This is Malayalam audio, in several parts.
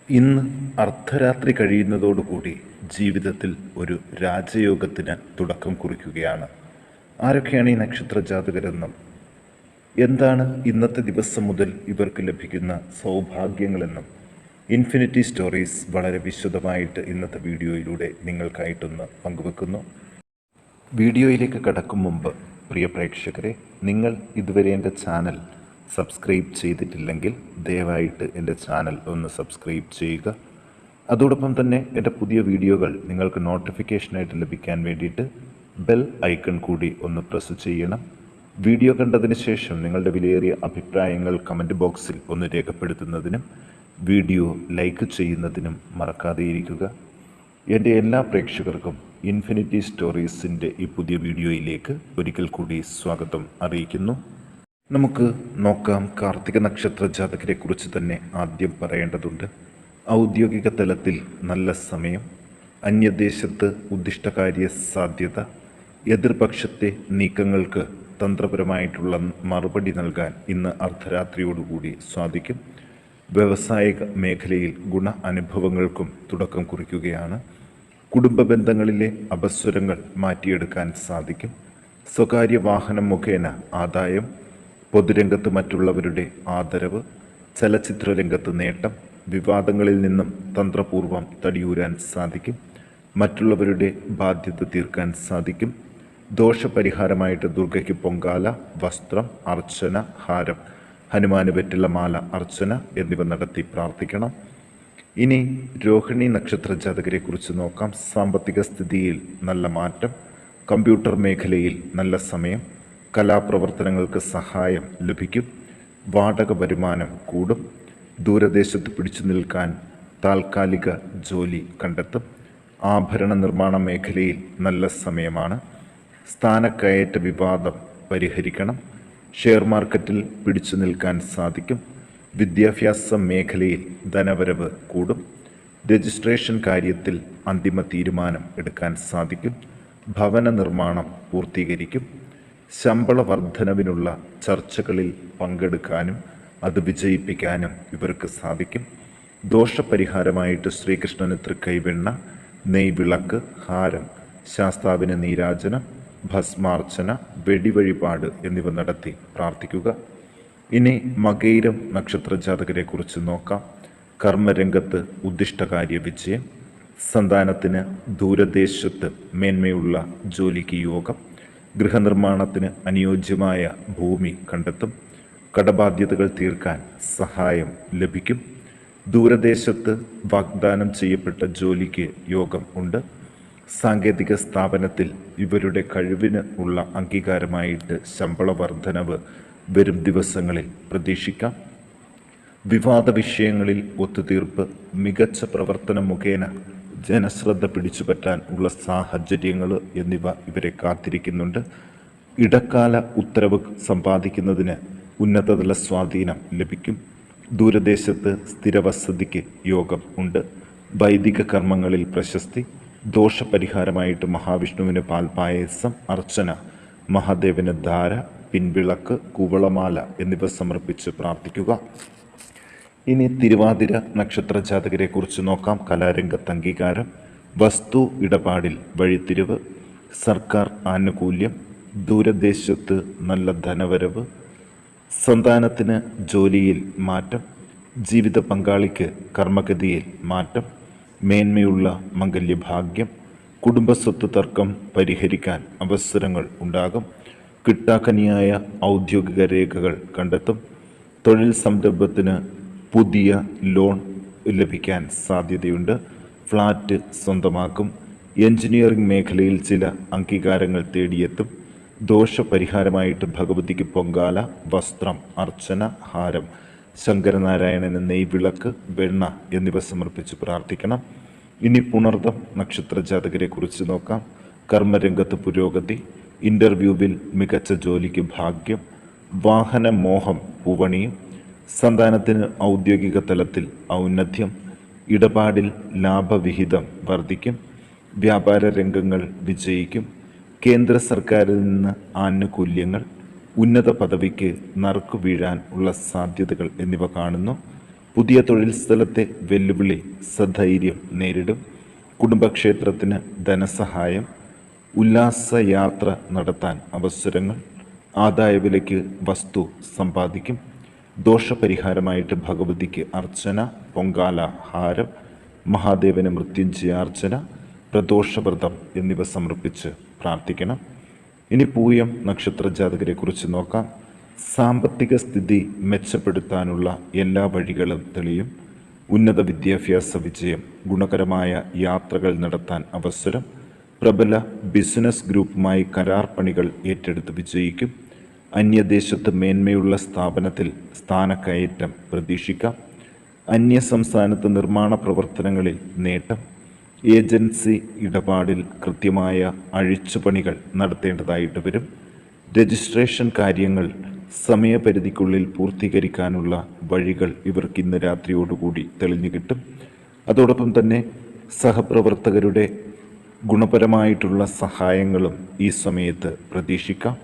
ഇന്ന് അർദ്ധരാത്രി കഴിയുന്നതോടുകൂടി ജീവിതത്തിൽ ഒരു രാജയോഗത്തിന് തുടക്കം കുറിക്കുകയാണ്. ആരൊക്കെയാണ് ഈ നക്ഷത്ര ജാതകരെന്നും എന്താണ് ഇന്നത്തെ ദിവസം മുതൽ ഇവർക്ക് ലഭിക്കുന്ന സൗഭാഗ്യങ്ങളെന്നും ഇൻഫിനിറ്റി സ്റ്റോറീസ് വളരെ വിശദമായിട്ട് ഇന്നത്തെ വീഡിയോയിലൂടെ നിങ്ങൾക്കായിട്ടൊന്ന് പങ്കുവെക്കുന്നു. വീഡിയോയിലേക്ക് കടക്കും മുമ്പ് പ്രിയ പ്രേക്ഷകരെ, നിങ്ങൾ ഇതുവരെ എൻ്റെ ചാനൽ സബ്സ്ക്രൈബ് ചെയ്തിട്ടില്ലെങ്കിൽ ദയവായിട്ട് എൻ്റെ ചാനൽ ഒന്ന് സബ്സ്ക്രൈബ് ചെയ്യുക. അതോടൊപ്പം തന്നെ എൻ്റെ പുതിയ വീഡിയോകൾ നിങ്ങൾക്ക് നോട്ടിഫിക്കേഷനായിട്ട് ലഭിക്കാൻ വേണ്ടിയിട്ട് ബെൽ ഐക്കൺ കൂടി ഒന്ന് പ്രസ് ചെയ്യണം. വീഡിയോ കണ്ടതിന് ശേഷം നിങ്ങളുടെ വിലയേറിയ അഭിപ്രായങ്ങൾ കമൻറ്റ് ബോക്സിൽ ഒന്ന് രേഖപ്പെടുത്തുന്നതിനും വീഡിയോ ലൈക്ക് ചെയ്യുന്നതിനും മറക്കാതെയിരിക്കുക. എൻ്റെ എല്ലാ പ്രേക്ഷകർക്കും ഇൻഫിനിറ്റി സ്റ്റോറീസിൻ്റെ ഈ പുതിയ വീഡിയോയിലേക്ക് ഒരിക്കൽ കൂടി സ്വാഗതം അറിയിക്കുന്നു. നമുക്ക് നോക്കാം. കാർത്തിക നക്ഷത്ര ജാതകരെ കുറിച്ച് തന്നെ ആദ്യം പറയേണ്ടതുണ്ട്. ഔദ്യോഗിക തലത്തിൽ നല്ല സമയം, അന്യദേശത്ത് ഉദ്ദിഷ്ടകാര്യ സാധ്യത, എതിർപക്ഷത്തെ നീക്കങ്ങൾക്ക് തന്ത്രപരമായിട്ടുള്ള മറുപടി നൽകാൻ ഇന്ന് അർദ്ധരാത്രിയോടുകൂടി സാധിക്കും. വ്യാവസായിക മേഖലയിൽ ഗുണ അനുഭവങ്ങൾക്കും തുടക്കം കുറിക്കുകയാണ്. കുടുംബ ബന്ധങ്ങളിലെ അപസ്വരങ്ങൾ മാറ്റിയെടുക്കാൻ സാധിക്കും. സ്വകാര്യ വാഹനം മുഖേന ആദായം, പൊതുരംഗത്ത് മറ്റുള്ളവരുടെ ആദരവ്, ചലച്ചിത്രരംഗത്ത് നേട്ടം, വിവാദങ്ങളിൽ നിന്നും തന്ത്രപൂർവം തടിയൂരാൻ സാധിക്കും. മറ്റുള്ളവരുടെ ബാധ്യത തീർക്കാൻ സാധിക്കും. ദോഷപരിഹാരമായിട്ട് ദുർഗയ്ക്ക് പൊങ്കാല, വസ്ത്രം, അർച്ചന, ഹാരം, ഹനുമാന് വെറ്റില മാല അർച്ചന എന്നിവ നടത്തി പ്രാർത്ഥിക്കണം. ഇനി രോഹിണി നക്ഷത്ര ജാതകരെ കുറിച്ച് നോക്കാം. സാമ്പത്തിക സ്ഥിതിയിൽ നല്ല മാറ്റം, കമ്പ്യൂട്ടർ മേഖലയിൽ നല്ല സമയം, കലാപ്രവർത്തനങ്ങൾക്ക് സഹായം ലഭിക്കും. വാടക വരുമാനം കൂടും. ദൂരദേശത്ത് പിടിച്ചു നിൽക്കാൻ താൽക്കാലിക ജോലി കണ്ടെത്തും. ആഭരണ നിർമ്മാണ മേഖലയിൽ നല്ല സമയമാണ്. സ്ഥാനക്കയറ്റ വിവാദം പരിഹരിക്കണം. ഷെയർ മാർക്കറ്റിൽ പിടിച്ചു നിൽക്കാൻ സാധിക്കും. വിദ്യാഭ്യാസ മേഖലയിൽ ധനവരവ് കൂടും. രജിസ്ട്രേഷൻ കാര്യത്തിൽ അന്തിമ തീരുമാനം എടുക്കാൻ സാധിക്കും. ഭവന നിർമ്മാണം പൂർത്തീകരിക്കും. ശമ്പള വർധനവിനുള്ള ചർച്ചകളിൽ പങ്കെടുക്കാനും അത് വിജയിപ്പിക്കാനും ഇവർക്ക് സാധിക്കും. ദോഷപരിഹാരമായിട്ട് ശ്രീകൃഷ്ണന് തൃക്കൈവെണ്ണ, നെയ്വിളക്ക്, ഹാരം, ശാസ്താവിന് നീരാജനം, ഭസ്മാർച്ചന, വെടിവഴിപാട് എന്നിവ നടത്തി പ്രാർത്ഥിക്കുക. ഇനി മകയിരം നക്ഷത്ര ജാതകരെ കുറിച്ച് നോക്കാം. കർമ്മരംഗത്ത് ഉദ്ദിഷ്ടകാര്യ വിജയം, സന്താനത്തിന് ദൂരദേശത്ത് മേന്മയുള്ള ജോലിക്ക് യോഗം, ഗൃഹനിർമ്മാണത്തിന് അനുയോജ്യമായ ഭൂമി കണ്ടെത്തും. കടബാധ്യതകൾ തീർക്കാൻ സഹായം ലഭിക്കും. ദൂരദേശത്ത് വാഗ്ദാനം ചെയ്യപ്പെട്ട ജോലിക്ക് യോഗം ഉണ്ട്. സാങ്കേതിക സ്ഥാപനത്തിൽ ഇവരുടെ കഴിവിന് ഉള്ള അംഗീകാരമായിട്ട് ശമ്പള വർധനവ് വരും ദിവസങ്ങളിൽ പ്രതീക്ഷിക്കാം. വിവാദ വിഷയങ്ങളിൽ ഒത്തുതീർപ്പ്, മികച്ച പ്രവർത്തനം മുഖേന ജനശ്രദ്ധ പിടിച്ചുപറ്റാൻ ഉള്ള സാഹചര്യങ്ങൾ എന്നിവ ഇവരെ കാത്തിരിക്കുന്നുണ്ട്. ഇടക്കാല ഉത്തരവ് സമ്പാദിക്കുന്നതിന് ഉന്നതതല സ്വാധീനം ലഭിക്കും. ദൂരദേശത്ത് സ്ഥിരവസതിക്ക് യോഗം ഉണ്ട്. വൈദിക കർമ്മങ്ങളിൽ പ്രശസ്തി. ദോഷപരിഹാരമായിട്ട് മഹാവിഷ്ണുവിന് പാൽപായസം അർച്ചന, മഹാദേവന് ധാര, പിൻവിളക്ക്, കുവളമാല എന്നിവ സമർപ്പിച്ച് പ്രാർത്ഥിക്കുക. ഇനി തിരുവാതിര നക്ഷത്ര ജാതകരെ കുറിച്ച് നോക്കാം. കലാരംഗത്ത് അംഗീകാരം, വസ്തു ഇടപാടിൽ വഴിത്തിരിവ്, സർക്കാർ ആനുകൂല്യം, ദൂരദേശത്ത് നല്ല ധനവരവ്, സന്താനത്തിന് ജോലിയിൽ മാറ്റം, ജീവിത പങ്കാളിക്ക് കർമ്മഗതിയിൽ മാറ്റം, മേന്മയുള്ള മംഗല്യഭാഗ്യം, കുടുംബസ്വത്ത് തർക്കം പരിഹരിക്കാൻ അവസരങ്ങൾ ഉണ്ടാകും. കിട്ടാക്കനിയായ ഔദ്യോഗിക രേഖകൾ കണ്ടെത്തും. തൊഴിൽ സംരംഭത്തിന് പുതിയ ലോൺ ലഭിക്കാൻ സാധ്യതയുണ്ട്. ഫ്ലാറ്റ് സ്വന്തമാക്കും. എഞ്ചിനീയറിംഗ് മേഖലയിൽ ചില അംഗീകാരങ്ങൾ തേടിയെത്തും. ദോഷപരിഹാരമായിട്ട് ഭഗവതിക്ക് പൊങ്കാല, വസ്ത്രം, അർച്ചന, ഹാരം, ശങ്കരനാരായണന് നെയ്വിളക്ക്, വെണ്ണ എന്നിവ സമർപ്പിച്ച് പ്രാർത്ഥിക്കണം. ഇനി പുണർദം നക്ഷത്ര ജാതകരെ കുറിച്ച് നോക്കാം. കർമ്മരംഗത്ത് പുരോഗതി, ഇൻ്റർവ്യൂവിൽ മികച്ച ജോലിക്ക് ഭാഗ്യം, വാഹനമോഹം പൂവണിയും, സന്താനത്തിന് ഔദ്യോഗിക തലത്തിൽ ഔന്നത്യം, ഇടപാടിൽ ലാഭവിഹിതം വർദ്ധിക്കും. വ്യാപാര രംഗങ്ങൾ വിജയിക്കും. കേന്ദ്ര സർക്കാരിൽ നിന്ന് ആനുകൂല്യങ്ങൾ, ഉന്നത പദവിക്ക് നറുക്കു വീഴാൻ ഉള്ള സാധ്യതകൾ എന്നിവ കാണുന്നു. പുതിയ തൊഴിൽ സ്ഥലത്തെ വെല്ലുവിളി സധൈര്യം നേരിടും. കുടുംബക്ഷേത്രത്തിന് ധനസഹായം, ഉല്ലാസയാത്ര നടത്താൻ അവസരങ്ങൾ, ആദായവിലയ്ക്ക് വസ്തു സമ്പാദിക്കും. ദോഷപരിഹാരമായിട്ട് ഭഗവതിക്ക് അർച്ചന, പൊങ്കാല ഹാരം, മഹാദേവന് മൃത്യുഞ്ജയാർച്ചന, പ്രദോഷവ്രതം എന്നിവ സമർപ്പിച്ച് പ്രാർത്ഥിക്കണം. ഇനി പൂയം നക്ഷത്ര ജാതകരെക്കുറിച്ച് നോക്കാം. സാമ്പത്തിക സ്ഥിതി മെച്ചപ്പെടുത്താനുള്ള എല്ലാ വഴികളും തെളിയും. ഉന്നത വിദ്യാഭ്യാസ വിജയം, ഗുണകരമായ യാത്രകൾ നടത്താൻ അവസരം, പ്രബല ബിസിനസ് ഗ്രൂപ്പുമായി കരാർ പണികൾ ഏറ്റെടുത്ത് വിജയിക്കും. അന്യദേശത്ത് മേന്മയുള്ള സ്ഥാപനത്തിൽ സ്ഥാനക്കയറ്റം പ്രതീക്ഷിക്കാം. അന്യസംസ്ഥാനത്ത് നിർമ്മാണ പ്രവർത്തനങ്ങളിൽ നേട്ടം. ഏജൻസി ഇടപാടിൽ കൃത്യമായ അഴിച്ചുപണികൾ നടത്തേണ്ടതായിട്ട് വരും. രജിസ്ട്രേഷൻ കാര്യങ്ങൾ സമയപരിധിക്കുള്ളിൽ പൂർത്തീകരിക്കാനുള്ള വഴികൾ ഇവർക്ക് ഇന്ന് രാത്രിയോടുകൂടി തെളിഞ്ഞു കിട്ടും. അതോടൊപ്പം തന്നെ സഹപ്രവർത്തകരുടെ ഗുണപരമായിട്ടുള്ള സഹായങ്ങളും ഈ സമയത്ത് പ്രതീക്ഷിക്കാം.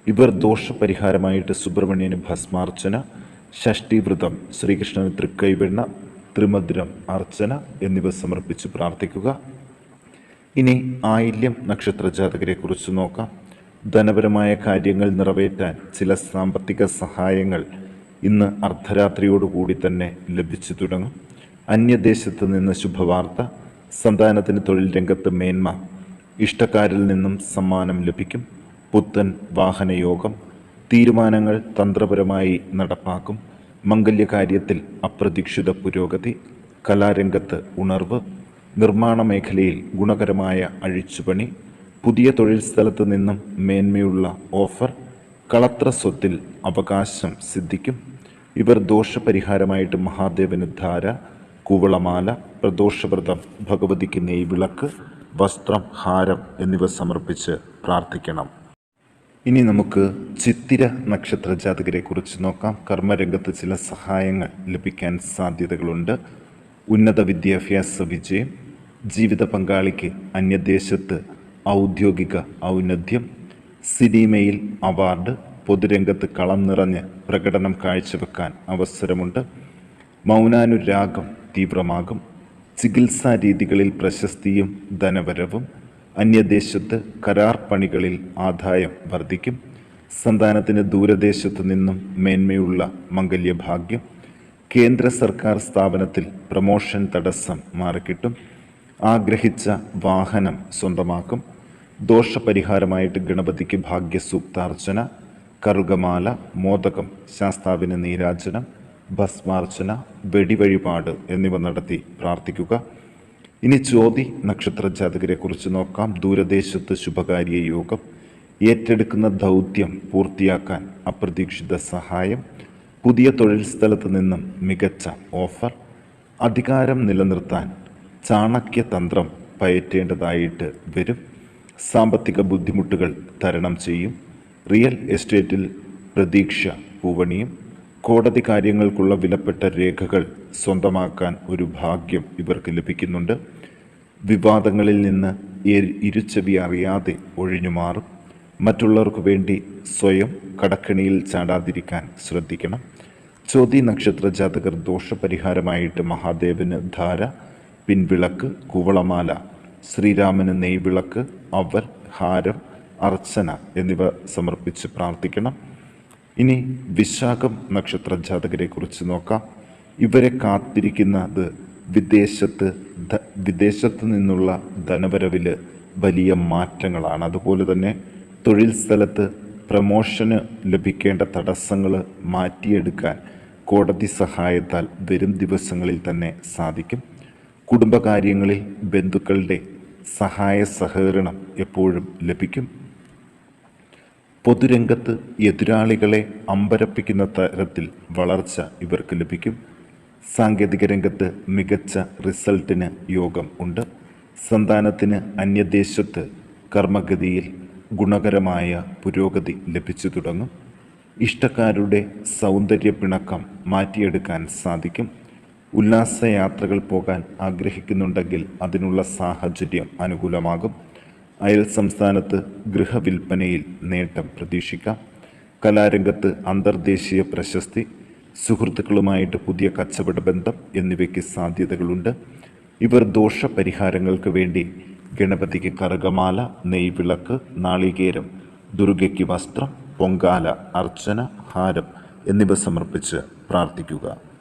ഇവർ ദോഷപരിഹാരമായിട്ട് സുബ്രഹ്മണ്യന് ഭസ്മാർച്ചന, ഷഷ്ടിവ്രതം, ശ്രീകൃഷ്ണന് തൃക്കൈവെണ്ണ, ത്രിമധുരം അർച്ചന എന്നിവ സമർപ്പിച്ച് പ്രാർത്ഥിക്കുക. ഇനി ആയില്യം നക്ഷത്ര ജാതകരെക്കുറിച്ച് നോക്കാം. ധനപരമായ കാര്യങ്ങൾ നിറവേറ്റാൻ ചില സാമ്പത്തിക സഹായങ്ങൾ ഇന്ന് അർദ്ധരാത്രിയോടുകൂടി തന്നെ ലഭിച്ചു തുടങ്ങും. അന്യദേശത്ത് നിന്ന് ശുഭവാർത്ത, സന്താനത്തിന് തൊഴിൽ രംഗത്ത് മേന്മ, ഇഷ്ടക്കാരിൽ നിന്നും സമ്മാനം ലഭിക്കും. പുത്തൻ വാഹനയോഗം, തീരുമാനങ്ങൾ തന്ത്രപരമായി നടപ്പാക്കും. മംഗല്യകാര്യത്തിൽ അപ്രതീക്ഷിത പുരോഗതി, കലാരംഗത്ത് ഉണർവ്, നിർമ്മാണ മേഖലയിൽ ഗുണകരമായ അഴിച്ചുപണി, പുതിയ തൊഴിൽ സ്ഥലത്ത് നിന്നും മേന്മയുള്ള ഓഫർ, കളത്ര സ്വത്തിൽ അവകാശം സിദ്ധിക്കും. ഇവർ ദോഷപരിഹാരമായിട്ട് മഹാദേവന് ധാര, കൂവളമാല, പ്രദോഷവ്രതം, ഭഗവതിക്ക് നെയ്വിളക്ക്, വസ്ത്രം, ഹാരം എന്നിവ സമർപ്പിച്ച് പ്രാർത്ഥിക്കണം. ഇനി നമുക്ക് ചിത്തിര നക്ഷത്ര ജാതകരെക്കുറിച്ച് നോക്കാം. കർമ്മരംഗത്ത് ചില സഹായങ്ങൾ ലഭിക്കാൻ സാധ്യതകളുണ്ട്. ഉന്നത വിദ്യാഭ്യാസ വിജയം, ജീവിത പങ്കാളിക്ക് അന്യദേശത്ത് ഔദ്യോഗിക ഔന്നത്യം, സിനിമയിൽ അവാർഡ്, പൊതുരംഗത്ത് കളം നിറഞ്ഞ് പ്രകടനം കാഴ്ചവെക്കാൻ അവസരമുണ്ട്. മൗനാനുരാഗം തീവ്രമാകും. ചികിത്സാ രീതികളിൽ പ്രശസ്തിയും ധനവരവും, അന്യദേശത്ത് കരാർ പണികളിൽ ആദായം വർദ്ധിക്കും. സന്താനത്തിന് ദൂരദേശത്തു നിന്നും മേന്മയുള്ള മംഗല്യഭാഗ്യം, കേന്ദ്ര സർക്കാർ സ്ഥാപനത്തിൽ പ്രമോഷൻ തടസ്സം മാറിക്കിട്ടും. ആഗ്രഹിച്ച വാഹനം സ്വന്തമാക്കും. ദോഷപരിഹാരമായിട്ട് ഗണപതിക്ക് ഭാഗ്യസൂക്താർച്ചന, കറുകമാല, മോദകം, ശാസ്താവിന് നീരാജനം, ഭസ്മാർച്ചന, വെടിവഴിപാട് എന്നിവ നടത്തി പ്രാർത്ഥിക്കുക. ഇനി ചോതി നക്ഷത്ര ജാതകരെക്കുറിച്ച് നോക്കാം. ദൂരദേശത്ത് ശുഭകാര്യ യോഗം, ഏറ്റെടുക്കുന്ന ദൗത്യം പൂർത്തിയാക്കാൻ അപ്രതീക്ഷിത സഹായം, പുതിയ തൊഴിൽ സ്ഥലത്ത് നിന്നും മികച്ച ഓഫർ, അധികാരം നിലനിർത്താൻ ചാണക്യതന്ത്രം പയറ്റേണ്ടതായിട്ട് വരും. സാമ്പത്തിക ബുദ്ധിമുട്ടുകൾ തരണം ചെയ്യും. റിയൽ എസ്റ്റേറ്റിൽ പ്രതീക്ഷ പൂവണിയും. കോടതി കാര്യങ്ങൾക്കുള്ള വിലപ്പെട്ട രേഖകൾ സ്വന്തമാക്കാൻ ഒരു ഭാഗ്യം ഇവർക്ക് ലഭിക്കുന്നുണ്ട്. വിവാദങ്ങളിൽ നിന്ന് ഇരുച്ചെവി അറിയാതെ ഒഴിഞ്ഞുമാറും. മറ്റുള്ളവർക്ക് വേണ്ടി സ്വയം കടക്കണിയിൽ ചാടാതിരിക്കാൻ ശ്രദ്ധിക്കണം. ചോതി നക്ഷത്ര ജാതകർ ദോഷപരിഹാരമായിട്ട് മഹാദേവന് ധാര, പിൻവിളക്ക്, കൂവളമാല, ശ്രീരാമന് നെയ്വിളക്ക്, അവൽ, ഹാരം, അർച്ചന എന്നിവ സമർപ്പിച്ച് പ്രാർത്ഥിക്കണം. ഇനി വിശാഖം നക്ഷത്ര ജാതകരെക്കുറിച്ച് നോക്കാം. ഇവരെ കാത്തിരിക്കുന്നത് വിദേശത്ത് നിന്നുള്ള ധനവരവിൽ വലിയ മാറ്റങ്ങളാണ്. അതുപോലെ തന്നെ തൊഴിൽ സ്ഥലത്ത് പ്രമോഷന് ലഭിക്കേണ്ട തടസ്സങ്ങൾ മാറ്റിയെടുക്കാൻ കോടതി സഹായത്താൽ വരും ദിവസങ്ങളിൽ തന്നെ സാധിക്കും. കുടുംബകാര്യങ്ങളിൽ ബന്ധുക്കളുടെ സഹായ സഹകരണം എപ്പോഴും ലഭിക്കും. പൊതുരംഗത്ത് എതിരാളികളെ അമ്പരപ്പിക്കുന്ന തരത്തിൽ വളർച്ച ഇവർക്ക് ലഭിക്കും. സാങ്കേതിക രംഗത്ത് മികച്ച റിസൾട്ടിന് യോഗം ഉണ്ട്. സന്താനത്തിന് അന്യദേശത്ത് കർമ്മഗതിയിൽ ഗുണകരമായ പുരോഗതി ലഭിച്ചു തുടങ്ങും. ഇഷ്ടക്കാരുടെ സൗന്ദര്യ പിണക്കം മാറ്റിയെടുക്കാൻ സാധിക്കും. ഉല്ലാസയാത്രകൾ പോകാൻ ആഗ്രഹിക്കുന്നുണ്ടെങ്കിൽ അതിനുള്ള സാഹചര്യം അനുകൂലമാകും. അയൽ സംസ്ഥാനത്ത് ഗൃഹവിൽപ്പനയിൽ നേട്ടം പ്രതീക്ഷിക്കാം. കലാരംഗത്ത് അന്തർദേശീയ പ്രശസ്തി, സുഹൃത്തുക്കളുമായിട്ട് പുതിയ കച്ചവട ബന്ധം എന്നിവയ്ക്ക് സാധ്യതകളുണ്ട്. ഇവർ ദോഷപരിഹാരങ്ങൾക്ക് വേണ്ടി ഗണപതിക്ക് കറുകമാല, നെയ്വിളക്ക്, നാളികേരം, ദുർഗയ്ക്ക് വസ്ത്രം, പൊങ്കാല, അർച്ചന, ഹാരം എന്നിവ സമർപ്പിച്ച് പ്രാർത്ഥിക്കുക.